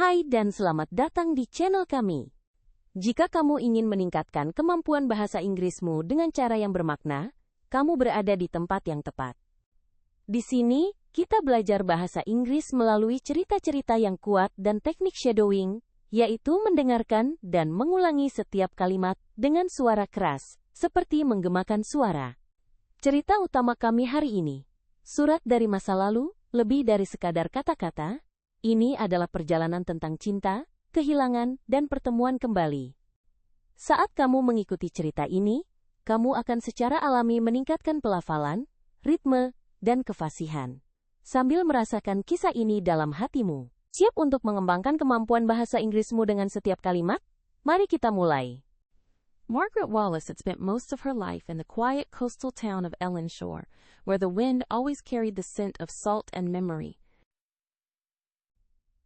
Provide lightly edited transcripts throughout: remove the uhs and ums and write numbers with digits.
Hai dan selamat datang di channel kami. Jika kamu ingin meningkatkan kemampuan bahasa Inggrismu dengan cara yang bermakna, kamu berada di tempat yang tepat. Di sini, kita belajar bahasa Inggris melalui cerita-cerita yang kuat dan teknik shadowing, yaitu mendengarkan dan mengulangi setiap kalimat dengan suara keras, seperti menggemakan suara. Cerita utama kami hari ini, surat dari masa lalu, lebih dari sekadar kata-kata. Ini adalah perjalanan tentang cinta, kehilangan, dan pertemuan kembali. Saat kamu mengikuti cerita ini, kamu akan secara alami meningkatkan pelafalan, ritme, dan kefasihan, sambil merasakan kisah ini dalam hatimu. Siap untuk mengembangkan kemampuan bahasa Inggrismu dengan setiap kalimat? Mari kita mulai. Margaret Wallace had spent most of her life in the quiet coastal town of Ellenshore, where the wind always carried the scent of salt and memory.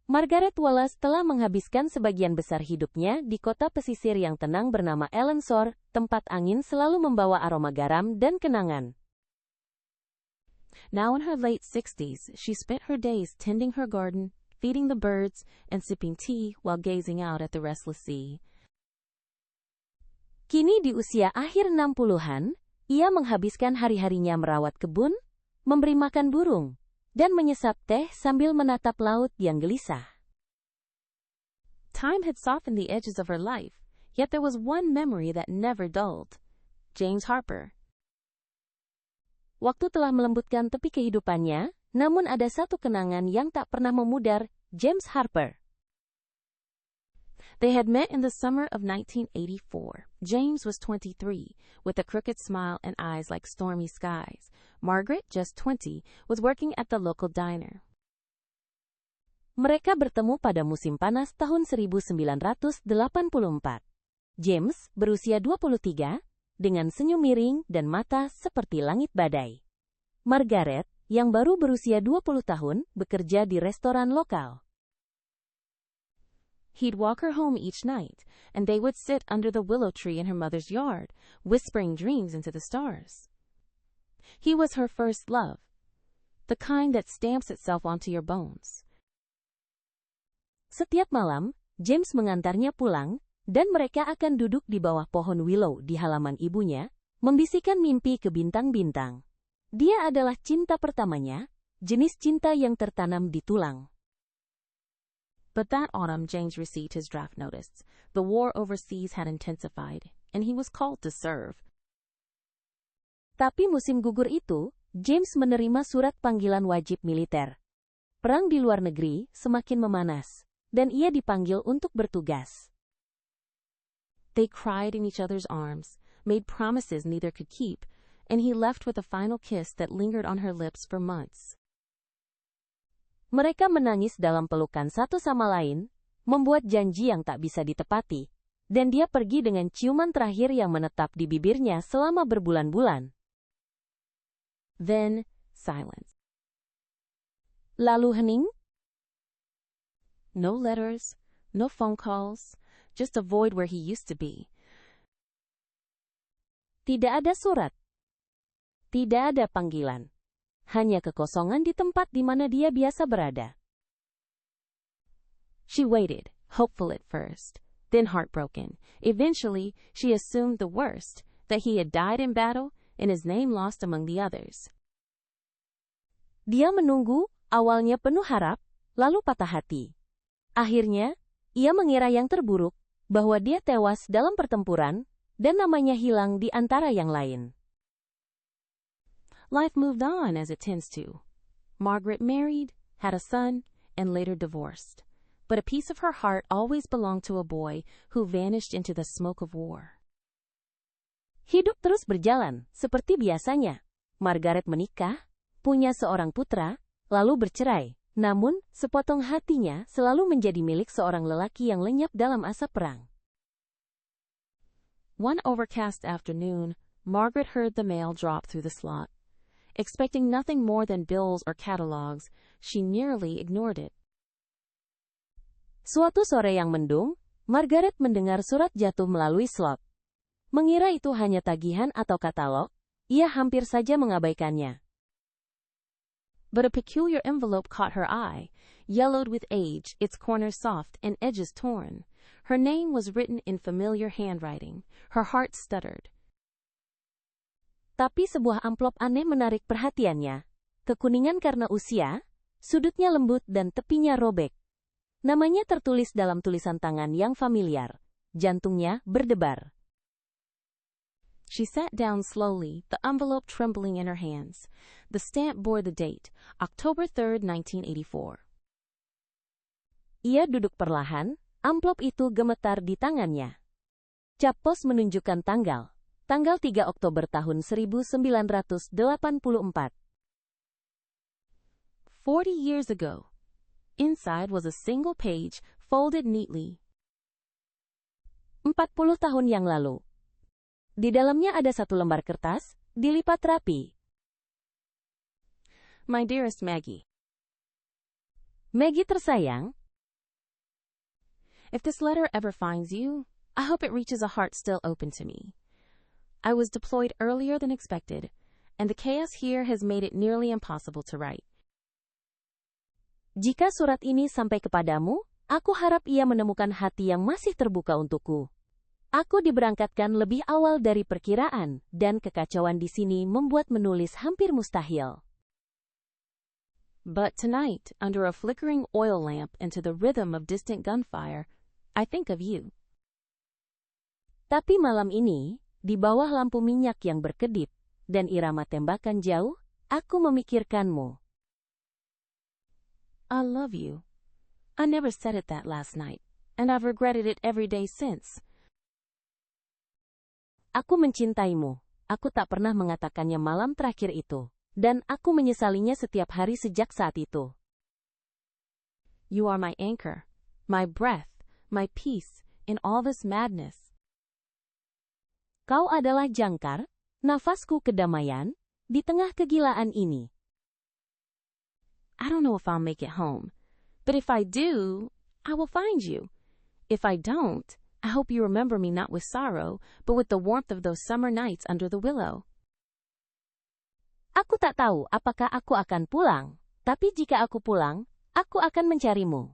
Margaret Wallace telah menghabiskan sebagian besar hidupnya di kota pesisir yang tenang bernama Ellenshore, tempat angin selalu membawa aroma garam dan kenangan. Now in her late 60s, she spent her days tending her garden, feeding the birds, and sipping tea while gazing out at the restless sea. Kini di usia akhir 60-an, ia menghabiskan hari-harinya merawat kebun, memberi makan burung, dan menyesap teh sambil menatap laut yang gelisah. Time had softened the edges of her life, yet there was one memory that never dulled. James Harper. Waktu telah melembutkan tepi kehidupannya, namun ada satu kenangan yang tak pernah memudar, James Harper. They had met in the summer of 1984. James was 23, with a crooked smile and eyes like stormy skies. Margaret, just 20, was working at the local diner. Mereka bertemu pada musim panas tahun 1984. James, berusia 23, dengan senyum miring dan mata seperti langit badai. Margaret, yang baru berusia 20 tahun, bekerja di restoran lokal. He'd walk her home each night, and they would sit under the willow tree in her mother's yard, whispering dreams into the stars. He was her first love, the kind that stamps itself onto your bones. Setiap malam, James mengantarnya pulang, dan mereka akan duduk di bawah pohon willow di halaman ibunya, membisikkan mimpi ke bintang-bintang. Dia adalah cinta pertamanya, jenis cinta yang tertanam di tulang. But that autumn, James received his draft notice. The war overseas had intensified, and he was called to serve. Tapi musim gugur itu, James menerima surat panggilan wajib militer. Perang di luar negeri semakin memanas, dan ia dipanggil untuk bertugas. They cried in each other's arms, made promises neither could keep, and he left with a final kiss that lingered on her lips for months. Mereka menangis dalam pelukan satu sama lain, membuat janji yang tak bisa ditepati, dan dia pergi dengan ciuman terakhir yang menetap di bibirnya selama berbulan-bulan. Then, silence. Lalu hening? No letters, no phone calls, just a void where he used to be. Tidak ada surat. Tidak ada panggilan. Hanya kekosongan di tempat di mana dia biasa berada. She waited, hopeful at first, then heartbroken. Eventually, she assumed the worst, that he had died in battle and his name lost among the others. Dia menunggu, awalnya penuh harap, lalu patah hati. Akhirnya, ia mengira yang terburuk, bahwa dia tewas dalam pertempuran, dan namanya hilang di antara yang lain. Life moved on as it tends to. Margaret married, had a son, and later divorced. But a piece of her heart always belonged to a boy who vanished into the smoke of war. Hidup terus berjalan, seperti biasanya. Margaret menikah, punya seorang putra, lalu bercerai. Namun, sepotong hatinya selalu menjadi milik seorang lelaki yang lenyap dalam asap perang. One overcast afternoon, Margaret heard the mail drop through the slot. Expecting nothing more than bills or catalogs, she nearly ignored it. Suatu sore yang mendung, Margaret mendengar surat jatuh melalui slot. Mengira itu hanya tagihan atau katalog, ia hampir saja mengabaikannya. But a peculiar envelope caught her eye. yellowed with age, its corners soft and edges torn. Her name was written in familiar handwriting. Her heart stuttered. Tapi sebuah amplop aneh menarik perhatiannya. Kekuningan karena usia, sudutnya lembut dan tepinya robek. Namanya tertulis dalam tulisan tangan yang familiar. Jantungnya berdebar. She sat down slowly, the envelope trembling in her hands. The stamp bore the date, October 3rd, 1984. Ia duduk perlahan, amplop itu gemetar di tangannya. Cap pos menunjukkan tanggal 3 Oktober tahun 1984. 40 years ago. Inside was a single page, folded neatly. 40 tahun yang lalu. Di dalamnya ada satu lembar kertas, dilipat rapi. My dearest Maggie. Maggie tersayang, if this letter ever finds you, I hope it reaches a heart still open to me. I was deployed earlier than expected, and the chaos here has made it nearly impossible to write. Jika surat ini sampai kepadamu, aku harap ia menemukan hati yang masih terbuka untukku. Aku diberangkatkan lebih awal dari perkiraan, dan kekacauan di sini membuat menulis hampir mustahil. But tonight, under a flickering oil lamp and to the rhythm of distant gunfire, I think of you. Tapi malam ini, di bawah lampu minyak yang berkedip, dan irama tembakan jauh, aku memikirkanmu. I love you. I never said it that last night, and I've regretted it every day since. Aku mencintaimu. Aku tak pernah mengatakannya malam terakhir itu. Dan aku menyesalinya setiap hari sejak saat itu. You are my anchor, my breath, my peace, in all this madness. Kau adalah jangkar, nafasku kedamaian, di tengah kegilaan ini. I don't know if I'll make it home, but if I do, I will find you. If I don't, I hope you remember me not with sorrow, but with the warmth of those summer nights under the willow. Aku tak tahu apakah aku akan pulang, tapi jika aku pulang, aku akan mencarimu.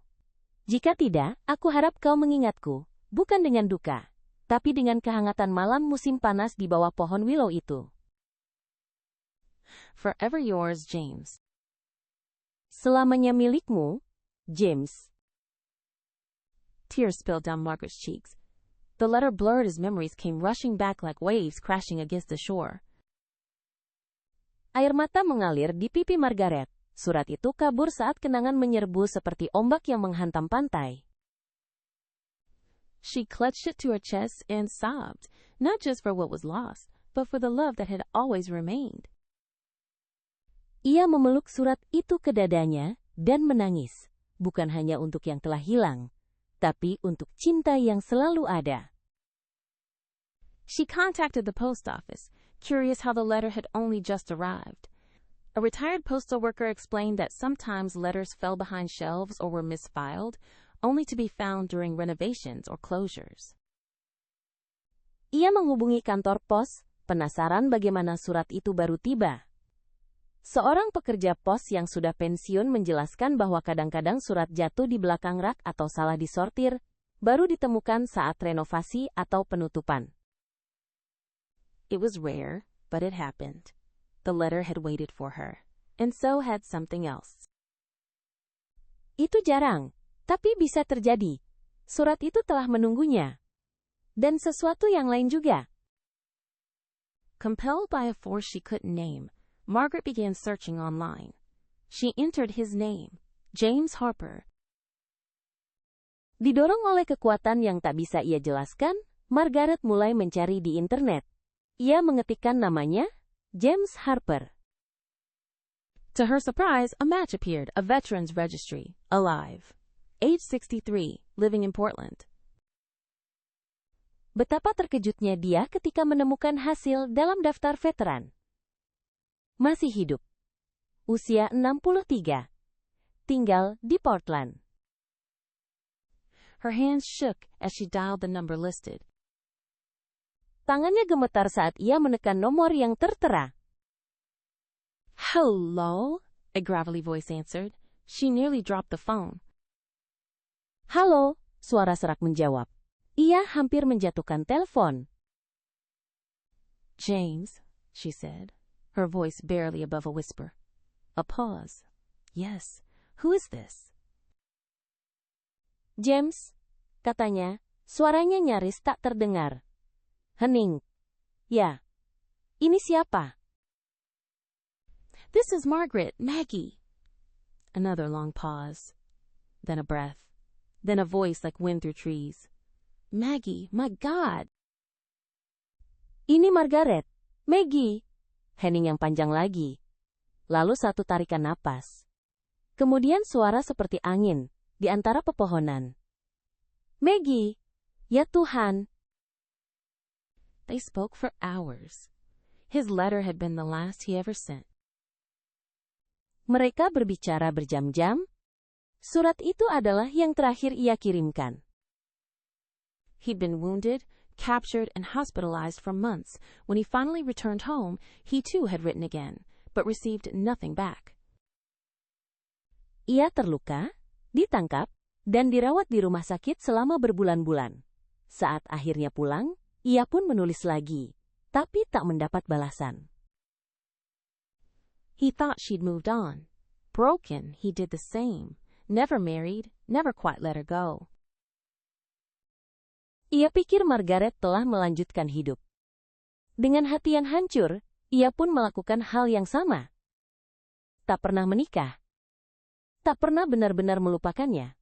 Jika tidak, aku harap kau mengingatku, bukan dengan duka, tapi dengan kehangatan malam musim panas di bawah pohon willow itu. Forever yours, James. Selamanya milikmu, James. Tears spilled down Margaret's cheeks. The letter blurred as memories came rushing back like waves crashing against the shore. Air mata mengalir di pipi Margaret. Surat itu kabur saat kenangan menyerbu seperti ombak yang menghantam pantai. She clutched it to her chest and sobbed, not just for what was lost, but for the love that had always remained. Ia memeluk surat itu ke dadanya dan menangis, bukan hanya untuk yang telah hilang, tapi untuk cinta yang selalu ada. She contacted the post office, curious how the letter had only just arrived. A retired postal worker explained that sometimes letters fell behind shelves or were misfiled, only to be found during renovations or closures. Ia menghubungi kantor pos, penasaran bagaimana surat itu baru tiba. Seorang pekerja pos yang sudah pensiun menjelaskan bahwa kadang-kadang surat jatuh di belakang rak atau salah disortir, baru ditemukan saat renovasi atau penutupan. It was rare, but it happened. The letter had waited for her, and so had something else. Itu jarang, tapi bisa terjadi. Surat itu telah menunggunya. Dan sesuatu yang lain juga. Compelled by a force she couldn't name, Margaret began searching online. She entered his name, James Harper. Didorong oleh kekuatan yang tak bisa ia jelaskan, Margaret mulai mencari di internet. Ia mengetikkan namanya, James Harper. To her surprise, a match appeared, a veterans registry, alive. Age 63, living in Portland. Betapa terkejutnya dia ketika menemukan hasil dalam daftar veteran. Masih hidup. Usia 63. Tinggal di Portland. Her hands shook as she dialed the number listed. Tangannya gemetar saat ia menekan nomor yang tertera. Hello, a gravelly voice answered. She nearly dropped the phone. Halo, suara serak menjawab. Ia hampir menjatuhkan telepon. James, she said, her voice barely above a whisper. A pause. Yes, who is this? James, katanya, suaranya nyaris tak terdengar. Hening. Ya. Ini siapa? This is Margaret, Maggie. Another long pause. Then a breath. Then a voice like wind through trees. Maggie, my God. Ini Margaret. Maggie. Hening yang panjang lagi. Lalu satu tarikan napas. Kemudian suara seperti angin di antara pepohonan. Maggie. Ya Tuhan. They spoke for hours. His letter had been the last he ever sent. Mereka berbicara berjam-jam. Surat itu adalah yang terakhir ia kirimkan. He'd been wounded, captured, and hospitalized for months. When he finally returned home, he too had written again, but received nothing back. Ia terluka, ditangkap, dan dirawat di rumah sakit selama berbulan-bulan. Saat akhirnya pulang, ia pun menulis lagi, tapi tak mendapat balasan. He thought she'd moved on. Broken, he did the same. Never married, never quite let her go. Ia pikir Margaret telah melanjutkan hidup. Dengan hati yang hancur, ia pun melakukan hal yang sama. Tak pernah menikah. Tak pernah benar-benar melupakannya.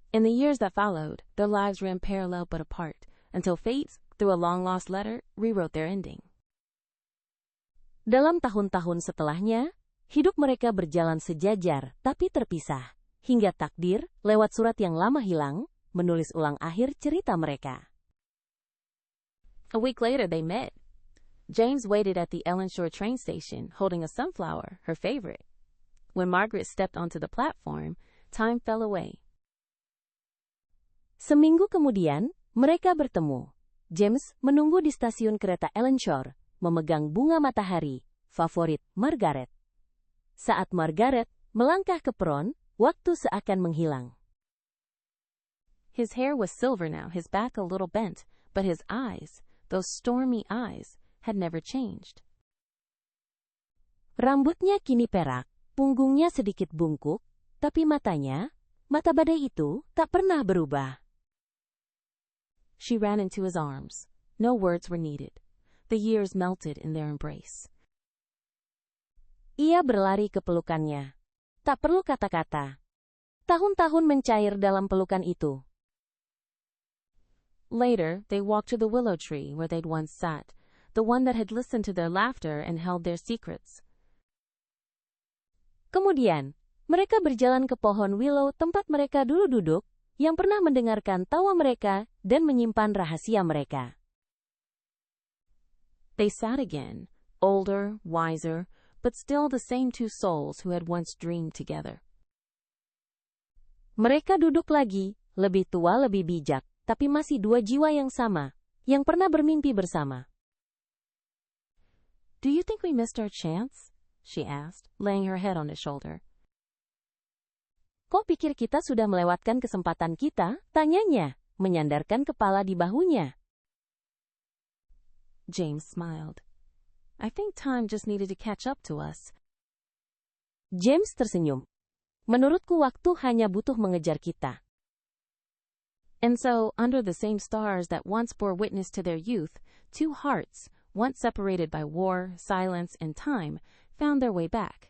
In the years that followed, their lives ran parallel but apart, until fate, through a long-lost letter, rewrote their ending. Dalam tahun-tahun setelahnya, hidup mereka berjalan sejajar tapi terpisah, hingga takdir, lewat surat yang lama hilang, menulis ulang akhir cerita mereka. A week later they met. James waited at the Ellenshore train station, holding a sunflower, her favorite. When Margaret stepped onto the platform, time fell away. Seminggu kemudian, mereka bertemu. James menunggu di stasiun kereta Ellenshore, memegang bunga matahari, favorit Margaret. Saat Margaret melangkah ke peron, waktu seakan menghilang. His hair was silver now, his back a little bent, but his eyes, those stormy eyes, had never changed. Rambutnya kini perak, punggungnya sedikit bungkuk, tapi matanya, mata badai itu, tak pernah berubah. She ran into his arms. No words were needed. The years melted in their embrace. Ia berlari ke pelukannya. Tak perlu kata-kata. Tahun-tahun mencair dalam pelukan itu. Later, they walked to the willow tree where they'd once sat, the one that had listened to their laughter and held their secrets. Kemudian, mereka berjalan ke pohon willow tempat mereka dulu duduk, yang pernah mendengarkan tawa mereka dan menyimpan rahasia mereka. They sat again, older, wiser, but still the same two souls who had once dreamed together. Mereka duduk lagi, lebih tua lebih bijak, tapi masih dua jiwa yang sama, yang pernah bermimpi bersama. Do you think we missed our chance? She asked, laying her head on his shoulder. Kok pikir kita sudah melewatkan kesempatan kita? Tanyanya, menyandarkan kepala di bahunya. James smiled. I think time just needed to catch up to us. James tersenyum. Menurutku waktu hanya butuh mengejar kita. And so, under the same stars that once bore witness to their youth, two hearts, once separated by war, silence, and time, found their way back.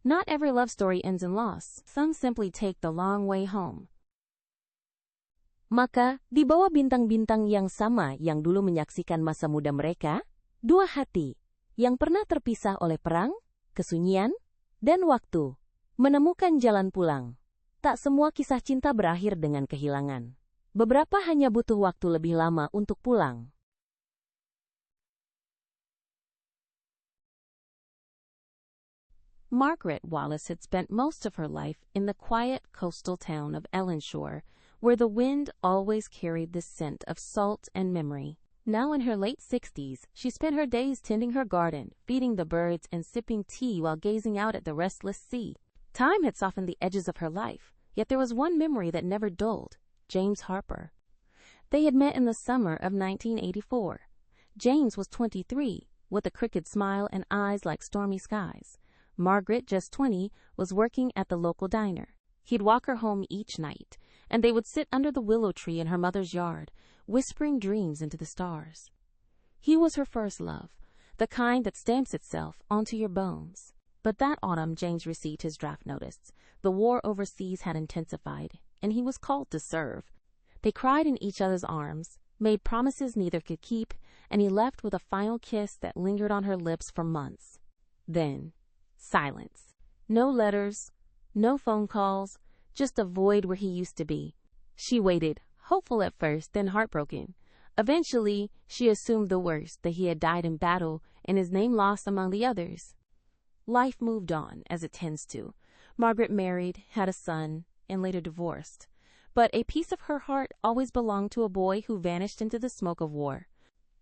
Not every love story ends in loss. Some simply take the long way home. Maka, di bawah bintang-bintang yang sama yang dulu menyaksikan masa muda mereka, dua hati, yang pernah terpisah oleh perang, kesunyian, dan waktu, menemukan jalan pulang. Tak semua kisah cinta berakhir dengan kehilangan. Beberapa hanya butuh waktu lebih lama untuk pulang. Margaret Wallace had spent most of her life in the quiet coastal town of Ellenshore, where the wind always carried the scent of salt and memory. Now in her late 60s, she spent her days tending her garden, feeding the birds, and sipping tea while gazing out at the restless sea. Time had softened the edges of her life, yet there was one memory that never dulled: James Harper. They had met in the summer of 1984. James was 23, with a crooked smile and eyes like stormy skies. Margaret, just 20, was working at the local diner. He'd walk her home each night, and they would sit under the willow tree in her mother's yard, whispering dreams into the stars. He was her first love, the kind that stamps itself onto your bones. But that autumn, James received his draft notice. The war overseas had intensified, and he was called to serve. They cried in each other's arms, made promises neither could keep, and he left with a final kiss that lingered on her lips for months. Then, silence. No letters, no phone calls, just a void where he used to be. She waited, hopeful at first, then heartbroken. Eventually, she assumed the worst, that he had died in battle and his name lost among the others. Life moved on, as it tends to. Margaret married, had a son, and later divorced. But a piece of her heart always belonged to a boy who vanished into the smoke of war.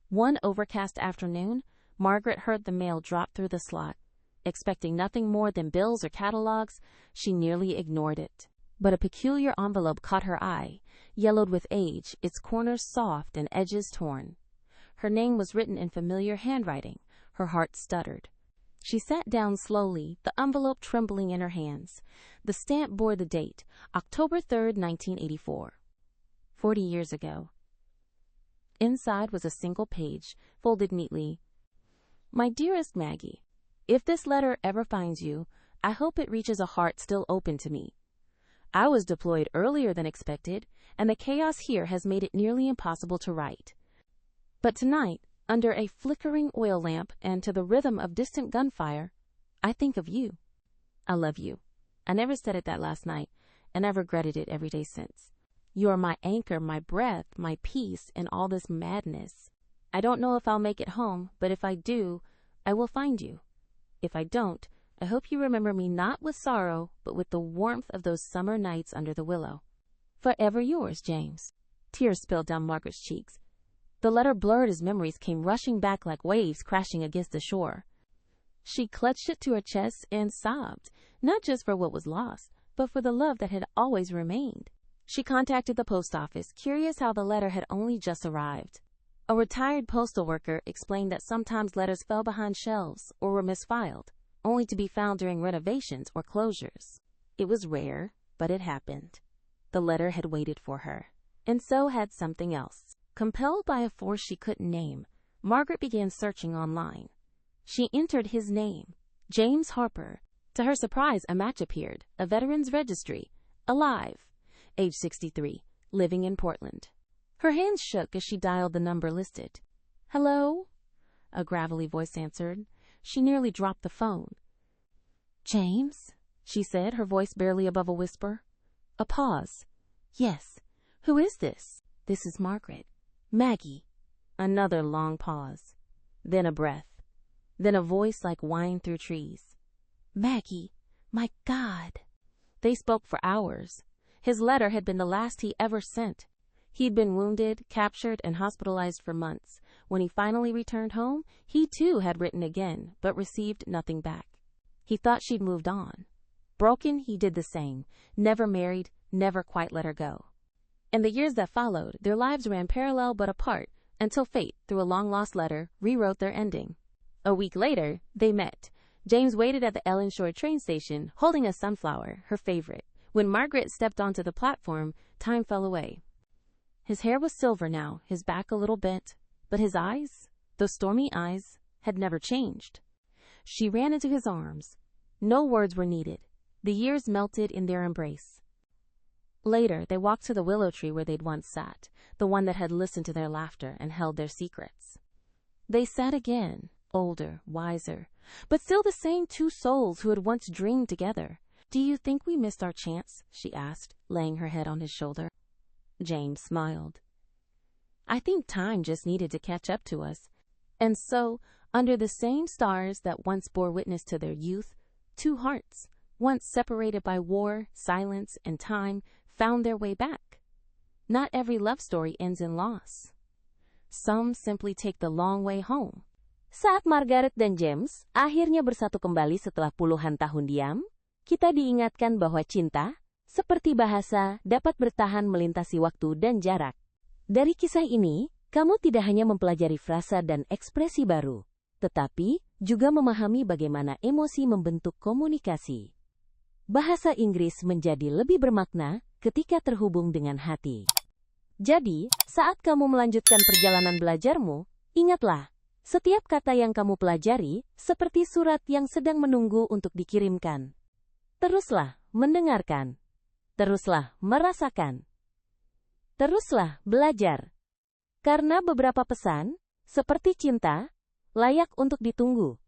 One overcast afternoon, Margaret heard the mail drop through the slot. Expecting nothing more than bills or catalogs, she nearly ignored it. But a peculiar envelope caught her eye, yellowed with age, its corners soft and edges torn. Her name was written in familiar handwriting. Her heart stuttered. She sat down slowly, the envelope trembling in her hands. The stamp bore the date, October 3rd, 1984. 40 years ago. Inside was a single page, folded neatly. My dearest Maggie, if this letter ever finds you, I hope it reaches a heart still open to me. I was deployed earlier than expected, and the chaos here has made it nearly impossible to write. But tonight, under a flickering oil lamp and to the rhythm of distant gunfire, I think of you. I love you. I never said it that last night, and I've regretted it every day since. You are my anchor, my breath, my peace in all this madness. I don't know if I'll make it home, but if I do, I will find you. If I don't, I hope you remember me not with sorrow, but with the warmth of those summer nights under the willow. Forever yours, James. Tears spilled down Margaret's cheeks. The letter blurred as memories came rushing back like waves crashing against the shore. She clutched it to her chest and sobbed, not just for what was lost, but for the love that had always remained. She contacted the post office, curious how the letter had only just arrived. A retired postal worker explained that sometimes letters fell behind shelves or were misfiled, only to be found during renovations or closures. It was rare, but it happened. The letter had waited for her, and so had something else. Compelled by a force she couldn't name, Margaret began searching online. She entered his name, James Harper. To her surprise, a match appeared, a veteran's registry, alive, age 63, living in Portland. Her hands shook as she dialed the number listed. Hello? A gravelly voice answered. She nearly dropped the phone. James? She said, her voice barely above a whisper. A pause. Yes. Who is this? This is Margaret. Maggie. Another long pause. Then a breath. Then a voice like wine through trees. Maggie, my God. They spoke for hours. His letter had been the last he ever sent. He'd been wounded, captured, and hospitalized for months. When he finally returned home, he too had written again, but received nothing back. He thought she'd moved on. Broken, he did the same. Never married, never quite let her go. In the years that followed, their lives ran parallel but apart, until fate, through a long-lost letter, rewrote their ending. A week later, they met. James waited at the Ellen Shore train station, holding a sunflower, her favorite. When Margaret stepped onto the platform, time fell away. His hair was silver now, his back a little bent, but his eyes, those stormy eyes, had never changed. She ran into his arms. No words were needed. The years melted in their embrace. Later, they walked to the willow tree where they'd once sat, the one that had listened to their laughter and held their secrets. They sat again, older, wiser, but still the same two souls who had once dreamed together. Do you think we missed our chance? She asked, laying her head on his shoulder. James smiled. I think time just needed to catch up to us. And so, under the same stars that once bore witness to their youth, two hearts, once separated by war, silence, and time, found their way back. Not every love story ends in loss. Some simply take the long way home. Saat Margaret dan James akhirnya bersatu kembali setelah puluhan tahun diam, kita diingatkan bahwa cinta, seperti bahasa, dapat bertahan melintasi waktu dan jarak. Dari kisah ini, kamu tidak hanya mempelajari frasa dan ekspresi baru, tetapi juga memahami bagaimana emosi membentuk komunikasi. Bahasa Inggris menjadi lebih bermakna ketika terhubung dengan hati. Jadi, saat kamu melanjutkan perjalanan belajarmu, ingatlah, setiap kata yang kamu pelajari seperti surat yang sedang menunggu untuk dikirimkan. Teruslah mendengarkan. Teruslah merasakan. Teruslah belajar. Karena beberapa pesan, seperti cinta, layak untuk ditunggu.